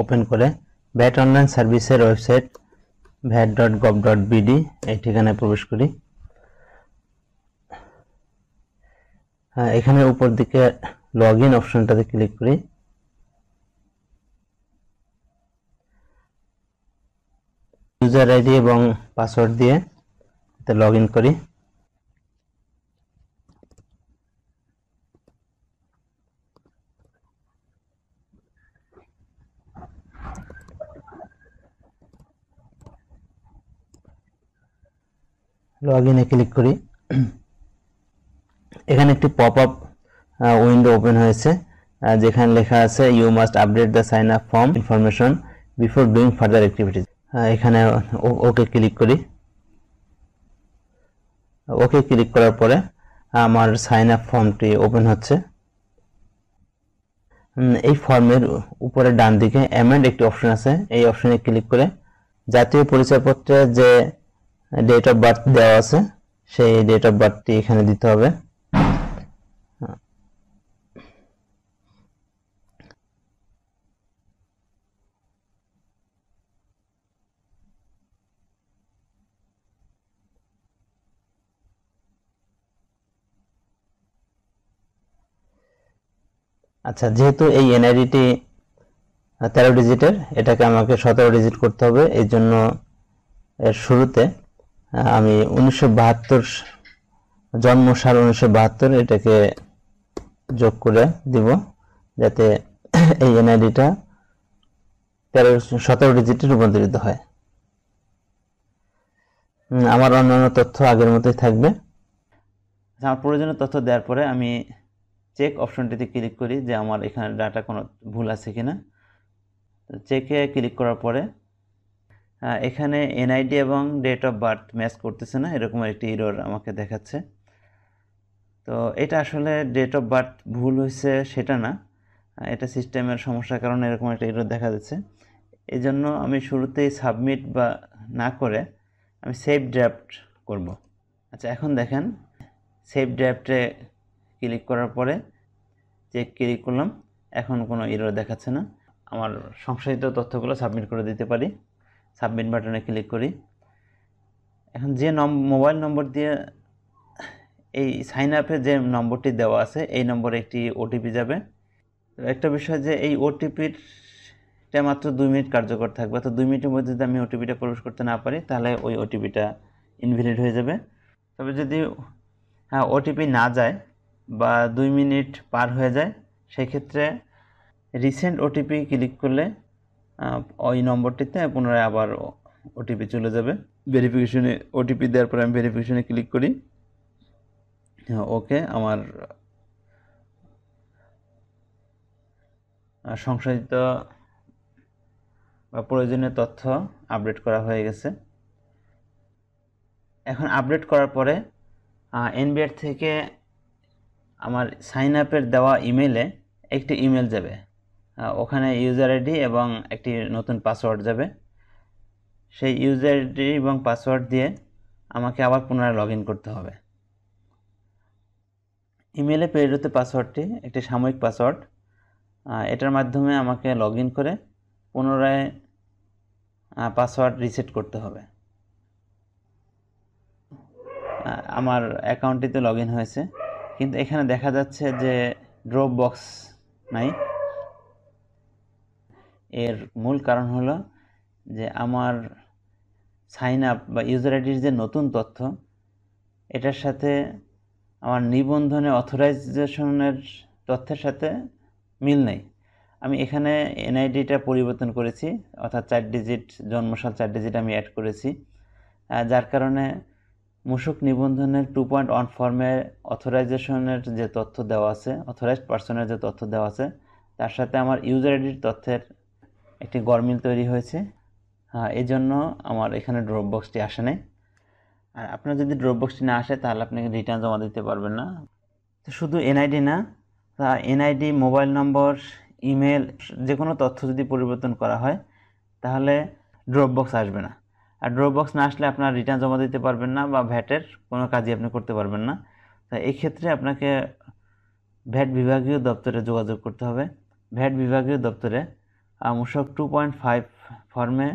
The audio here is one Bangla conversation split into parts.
ওপেন করে ভ্যাট অনলাইন সার্ভিসের ওয়েবসাইট vat.gov.bd এই ঠিকানায় প্রবেশ করি। এখানে উপর দিকে লগ ইন অপশনটাতে ক্লিক করি। ইউজার আইডি এবং পাসওয়ার্ড দিয়ে লগ ইন করি। লগ ইনে ক্লিক করি। এখানে একটি পপ আপ উইন্ডো ওপেন হয়েছে যেখানে লেখা আছে you must update the sign up form information before doing further activities. এখানে ওকে ক্লিক করি। ওকে ক্লিক করার পরে আমার সাইন আপ ফর্মটি ওপেন হচ্ছে। এই ফর্মের উপরে ডান দিকে অ্যামেন্ড একটি অপশন আছে, এই অপশনে ক্লিক করে জাতীয় পরিচয়পত্রে যে ডেট অফ বার্থ দেওয়া আছে সেই ডেট অফ বার্থটি এখানে দিতে হবে। আচ্ছা, যেহেতু এই এনআইডিটি 13 ডিজিটের, এটাকে আমাকে 17 ডিজিট করতে হবে। এই জন্য এর শুরুতে আমি 1972 জন্মসাল 1972 এটাকে যোগ করে দিব, যাতে এই এনআইডিটা 17 ডিজিটে রূপান্তরিত হয়। আমার অন্যান্য তথ্য আগের মতোই থাকবে। আমার প্রয়োজনীয় তথ্য দেওয়ার পরে আমি চেক অপশনটিতে ক্লিক করি যে আমার এখানে ডাটা কোনো ভুল আছে কিনা। চেকে ক্লিক করার পরে এখানে এনআইডি এবং ডেট অফ বার্থ ম্যাচ করতেছে না, এরকম একটি এরর আমাকে দেখাচ্ছে। তো এটা আসলে ডেট অফ বার্থ ভুল হয়েছে সেটা না, এটা সিস্টেমের সমস্যার কারণে এরকম একটা এরর দেখা যাচ্ছে। এই জন্য আমি শুরুতেই সাবমিট বা না করে আমি সেভ ড্রাফট করব। আচ্ছা, এখন দেখেন সেভ ড্রাফটে ক্লিক করার পরে চেক ক্লিক করলাম, এখন কোনো এরর দেখাচ্ছে না। আমার সংশোধিত তথ্যগুলো সাবমিট করে দিতে পারি। সাবমিট বাটনে ক্লিক করি। এখন যে মোবাইল নম্বর দিয়ে এই সাইন আপে যে নম্বরটি দেওয়া আছে এই নম্বরে একটি ওটিপি যাবে। একটা বিষয় যে এই ওটিপিটা মাত্র 2 মিনিট কার্যকর থাকবে, তো 2 মিনিটের মধ্যে যদি আমি ওটিপিটা প্রবেশ করতে না পারি তাহলে ওই ওটিপিটা ইনভ্যালিড হয়ে যাবে। তবে যদি ওটিপি না যায় বা 2 মিনিট পার হয়ে যায় সেক্ষেত্রে রিসেন্ট ওটিপি ক্লিক করলে ওই নম্বরটিতে পুনরায় আবার ওটিপি চলে যাবে। ভেরিফিকেশনে ওটিপি দেওয়ার পরে আমি ভেরিফিকেশনে ক্লিক করি। ওকে, আমার সংশোধিত বা প্রয়োজনীয় তথ্য আপডেট করা হয়ে গেছে। এখন আপডেট করার পরে এনবিআর থেকে আমার সাইন আপের দেওয়া ইমেলে একটি ইমেল যাবে, ওখানে ইউজার আইডি এবং একটি নতুন পাসওয়ার্ড যাবে। সেই ইউজার আইডি এবং পাসওয়ার্ড দিয়ে আমাকে আবার পুনরায় লগ ইন করতে হবে। ইমেলে প্রেরিত পাসওয়ার্ডটি একটি সাময়িক পাসওয়ার্ড, এটার মাধ্যমে আমাকে লগ ইন করে পুনরায় পাসওয়ার্ড রিসেট করতে হবে। আমার অ্যাকাউন্টটিতে লগ ইন হয়েছে, কিন্তু এখানে দেখা যাচ্ছে যে ড্রপ বক্স নাই। এর মূল কারণ হলো যে আমার সাইন আপ বা ইউজার আইডির যে নতুন তথ্য এটার সাথে আমার নিবন্ধনে অথরাইজেশনের তথ্যের সাথে মিল নেই। আমি এখানে এনআইডিটা পরিবর্তন করেছি, অর্থাৎ 4 ডিজিট জন্মসাল 4 ডিজিট আমি অ্যাড করেছি, যার কারণে মূসক নিবন্ধনের 2.1 ফর্মে অথরাইজেশনের যে তথ্য দেওয়া আছে, অথরাইজড পার্সনের যে তথ্য দেওয়া আছে তার সাথে আমার ইউজার আইডির তথ্যের একটি গরমিল তৈরি হয়েছে। এই জন্য আমার এখানে ড্রপ বক্সটি আসে নাই। আর আপনার যদি ড্রপ বক্সটি না আসে তাহলে আপনাকে রিটার্ন জমা দিতে পারবেন না। তো শুধু এনআইডি না, এনআইডি, মোবাইল নম্বর, ইমেল, যে কোনো তথ্য যদি পরিবর্তন করা হয় তাহলে ড্রপ বক্স আসবে না। আর ড্রপ বক্স না আসলে আপনার রিটার্ন জমা দিতে পারবেন না বা ভ্যাটের কোনো কাজই আপনি করতে পারবেন না। তাই এই ক্ষেত্রে আপনাকে ভ্যাট বিভাগীয় দপ্তরে যোগাযোগ করতে হবে। ভ্যাট বিভাগীয় দপ্তরে মূসক 2.5 ফর্মে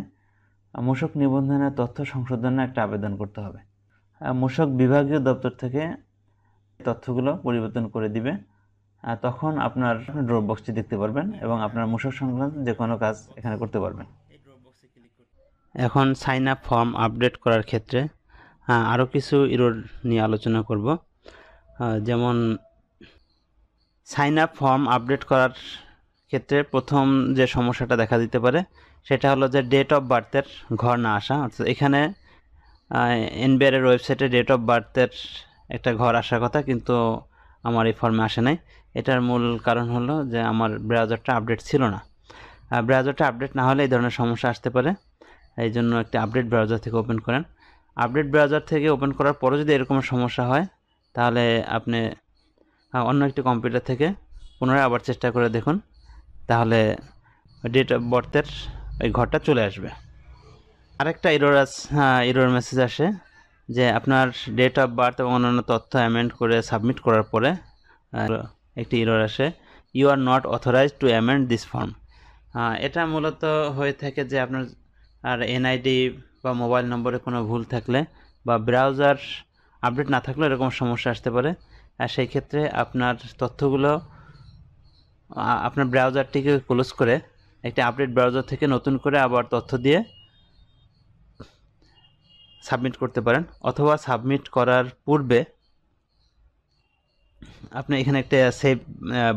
মূসক নিবন্ধনের তথ্য সংশোধনের একটা আবেদন করতে হবে। মূসক বিভাগীয় দপ্তর থেকে তথ্যগুলো পরিবর্তন করে দিবে, তখন আপনার ড্রপ বক্সটি দেখতে পারবেন এবং আপনার মূসক সংক্রান্ত যে কোনো কাজ এখানে করতে পারবেন। এখন সাইন আপ ফর্ম আপডেট করার ক্ষেত্রে আরও কিছু এরর নিয়ে আলোচনা করব। যেমন সাইন আপ ফর্ম আপডেট করার ক্ষেত্রে প্রথম যে সমস্যাটা দেখা দিতে পারে সেটা হলো যে ডেট অফ বার্থের ঘর না আসা। অর্থাৎ এখানে এনবিআরের ওয়েবসাইটে ডেট অফ বার্থের একটা ঘর আসার কথা, কিন্তু আমার এই ফর্মে আসে নাই। এটার মূল কারণ হলো যে আমার ব্রাউজারটা আপডেট ছিল না। ব্রাউজারটা আপডেট না হলে এই ধরনের সমস্যা আসতে পারে। এই জন্য একটি আপডেট ব্রাউজার থেকে ওপেন করেন। আপডেট ব্রাউজার থেকে ওপেন করার পরে যদি এরকম সমস্যা হয় তাহলে আপনি অন্য একটি কম্পিউটার থেকে পুনরায় আবার চেষ্টা করে দেখুন, তাহলে ডেট অফ বার্থের ওই ঘরটা চলে আসবে। আরেকটা এরর মেসেজ আসে যে আপনার ডেট অফ বার্থ এবং অন্যান্য তথ্য অ্যামেন্ড করে সাবমিট করার পরে একটি এরর আসে, you are not authorized to amend this form. এটা মূলত হয়ে থাকে যে আপনার এনআইডি বা মোবাইল নম্বরে কোনো ভুল থাকলে বা ব্রাউজার আপডেট না থাকলে এরকম সমস্যা আসতে পারে। আর সেই ক্ষেত্রে আপনার তথ্যগুলো আপনার ব্রাউজারটিকে ক্লোজ করে একটি আপডেট ব্রাউজার থেকে নতুন করে আবার তথ্য দিয়ে সাবমিট করতে পারেন, অথবা সাবমিট করার পূর্বে আপনি এখানে একটা সেভ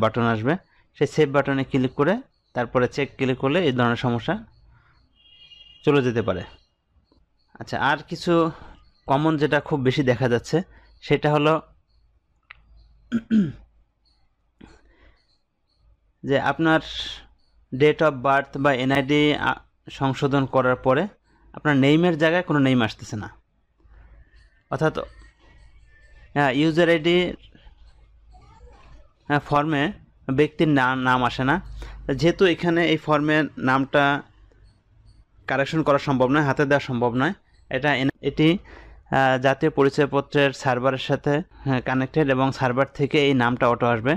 বাটন আসবে, সেই সেভ বাটনে ক্লিক করে তারপরে চেক ক্লিক করলে এই ধরনের সমস্যা চলে যেতে পারে। আচ্ছা, আর কিছু কমন যেটা খুব বেশি দেখা যাচ্ছে সেটা হলো যে আপনার ডেট অফ বার্থ বা এনআইডি সংশোধন করার পরে আপনার নেইমের জায়গায় কোনো নেইম আসতেছে না, অর্থাৎ ইউজার আইডি ফর্মে ব্যক্তির নাম আসে না। যেহেতু এখানে এই ফর্মে নামটা কারেকশন করা সম্ভব নয়, হাতে দেওয়া সম্ভব নয়, এটি জাতীয় পরিচয়পত্রের সার্ভারের সাথে কানেক্টেড এবং সার্ভার থেকে এই নামটা অটো আসবে।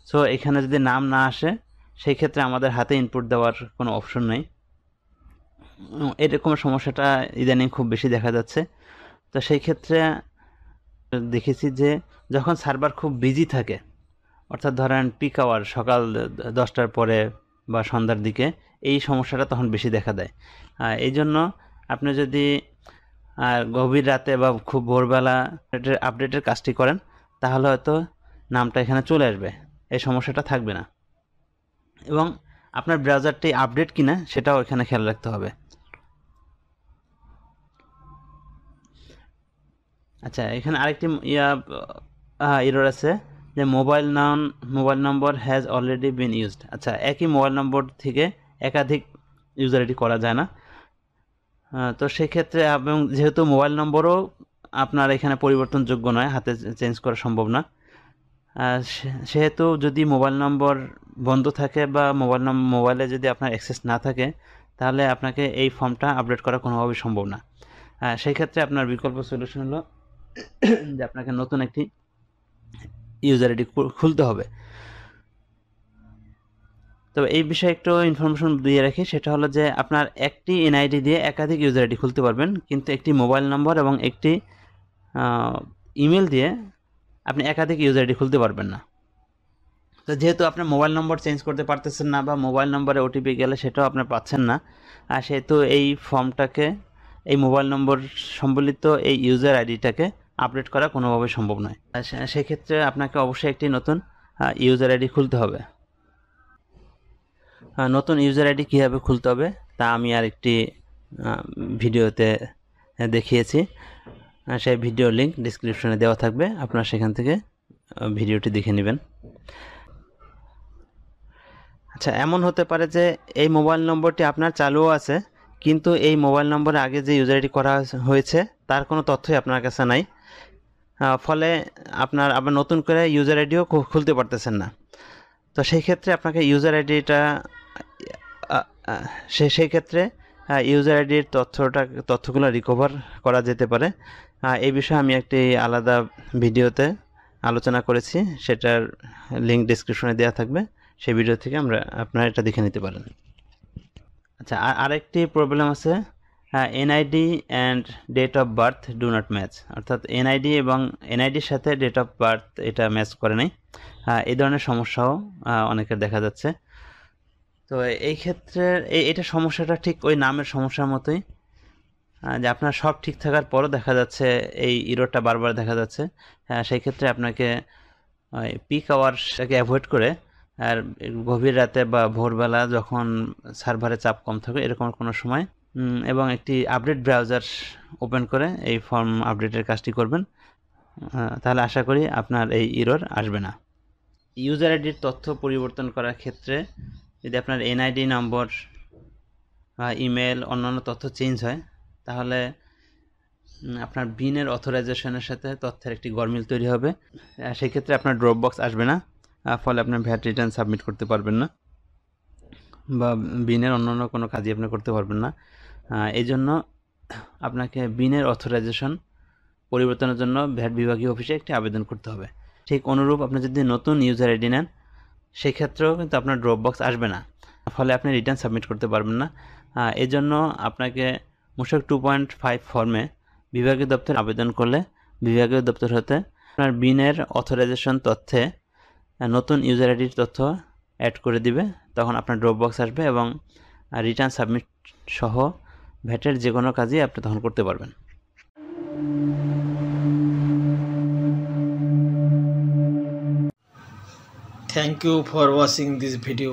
সো এখানে যদি নাম না আসে সেই ক্ষেত্রে আমাদের হাতে ইনপুট দেওয়ার কোনো অপশন নেই। এরকম সমস্যাটা ইদানিং খুব বেশি দেখা যাচ্ছে। তো সেই ক্ষেত্রে দেখেছি যে যখন সার্ভার খুব বিজি থাকে, অর্থাৎ ধরেন পিক আওয়ার সকাল 10টার পরে বা সন্ধ্যার দিকে, এই সমস্যাটা তখন বেশি দেখা দেয়। এই জন্য আপনি যদি গভীর রাতে বা খুব ভোরবেলা আপডেটের কাজটি করেন তাহলে হয়তো নামটা এখানে চলে আসবে, এই সমস্যাটা থাকবে না। এবং আপনার ব্রাউজারটি আপডেট কিনা সেটাও এখানে খেয়াল রাখতে হবে। আচ্ছা, এখানে আরেকটি এরর আছে যে mobile number has already been used. আচ্ছা, একই মোবাইল নম্বর থেকে একাধিক ইউজার আইডি করা যায় না। তো সেক্ষেত্রে এবং যেহেতু মোবাইল নম্বরও আপনার এখানে পরিবর্তনযোগ্য নয়, হাতে চেঞ্জ করা সম্ভব না, সেহেতু যদি মোবাইল নম্বর বন্ধ থাকে বা মোবাইলে যদি আপনার অ্যাক্সেস না থাকে তাহলে আপনাকে এই ফর্মটা আপডেট করা কোনোভাবেই সম্ভব না। সেই ক্ষেত্রে আপনার বিকল্প সলিউশন হলো যে আপনাকে নতুন একটি ইউজার আইডি খুলতে হবে। তবে এই বিষয়ে একটু ইনফরমেশন দিয়ে রাখি, সেটা হলো যে আপনার একটি এনআইডি দিয়ে একাধিক ইউজার আইডি খুলতে পারবেন, কিন্তু একটি মোবাইল নম্বর এবং একটি ইমেল দিয়ে আপনি একাধিক ইউজার আইডি খুলতে পারবেন না। তো যেহেতু আপনার মোবাইল নম্বর চেঞ্জ করতে পারতেছেন না বা মোবাইল নম্বরে ওটিপি গেলে সেটাও আপনার পাচ্ছেন না, আর সেহেতু এই ফর্মটাকে, এই মোবাইল নম্বর সম্বলিত এই ইউজার আইডিটাকে আপডেট করা কোনোভাবে সম্ভব নয়। সেক্ষেত্রে আপনাকে অবশ্যই একটি নতুন ইউজার আইডি খুলতে হবে। নতুন ইউজার আইডি কীভাবে খুলতে হবে তা আমি আরেকটি ভিডিওতে দেখিয়েছি, সেই ভিডিও লিঙ্ক ডিসক্রিপশনে দেওয়া থাকবে, আপনারা সেখান থেকে ভিডিওটি দেখে নেবেন। আচ্ছা, এমন হতে পারে যে এই মোবাইল নম্বরটি আপনার চালুও আছে, কিন্তু এই মোবাইল নম্বরে আগে যে ইউজার আইডি করা হয়েছে তার কোনো তথ্যই আপনার কাছে নাই, ফলে আপনার আবার নতুন করে ইউজার আইডিও খুলতে পারতেছেন না। তো সেই ক্ষেত্রে আপনাকে ইউজার আইডিটা সেই ক্ষেত্রে ইউজার আইডির তথ্যগুলো রিকভার করা যেতে পারে। এই বিষয়ে আমি একটি আলাদা ভিডিওতে আলোচনা করেছি, সেটার লিঙ্ক ডিসক্রিপশনে দেওয়া থাকবে, সেই ভিডিও থেকে আপনারা এটা দেখে নিতে পারেন। আচ্ছা, আরেকটি প্রবলেম আছে, NID and date of birth do not match, অর্থাৎ এনআইডি এবং এনআইডির সাথে ডেট অফ বার্থ এটা ম্যাচ করে নাই। এই ধরনের সমস্যাও অনেকের দেখা যাচ্ছে। তো এই ক্ষেত্রে এটা সমস্যাটা ঠিক ওই নামের সমস্যার মতোই, যে আপনার সব ঠিক থাকার পরও দেখা যাচ্ছে এই ইরোরটা বারবার দেখা যাচ্ছে। সেই ক্ষেত্রে আপনাকে পিক আওয়ারটাকে অ্যাভয়েড করে আর গভীর রাতে বা ভোরবেলা যখন সার্ভারে চাপ কম থাকে এরকম কোনো সময় এবং একটি আপডেট ব্রাউজার ওপেন করে এই ফর্ম আপডেটের কাজটি করবেন। তাহলে আশা করি আপনার এই ইরর আসবে না। ইউজার আইডির তথ্য পরিবর্তন করার ক্ষেত্রে যদি আপনার এনআইডি নম্বর বা ইমেল অন্যান্য তথ্য চেঞ্জ হয়, তাহলে আপনার বিনের অথরাইজেশনের সাথে তথ্যের একটি গরমিল তৈরি হবে। সেই ক্ষেত্রে আপনার ড্রপ বক্স আসবে না, ফলে আপনার ভ্যাট রিটার্ন সাবমিট করতে পারবেন না বা বিনের অন্যান্য কোনো কাজই আপনি করতে পারবেন না। এই জন্য আপনাকে বিনের অথরাইজেশন পরিবর্তনের জন্য ভ্যাট বিভাগীয় অফিসে একটি আবেদন করতে হবে। ঠিক অনুরূপ আপনি যদি নতুন ইউজার আইডি নেন সেক্ষেত্রেও কিন্তু আপনার ড্রপ বক্স আসবে না, ফলে আপনি রিটার্ন সাবমিট করতে পারবেন না। এই জন্য আপনাকে মূসক 2.5 ফর্মে বিভাগীয় দপ্তরে আবেদন করলে বিভাগীয় দপ্তর হতে আপনার বিনের অথরাইজেশন তথ্যে নতুন ইউজার আইডির তথ্য অ্যাড করে দিবে, তখন আপনার ড্রপ বক্স আসবে এবং রিটার্ন সাবমিট সহ ভ্যাটের যে কোনো কাজই আপনি তখন করতে পারবেন। Thank you for watching this video.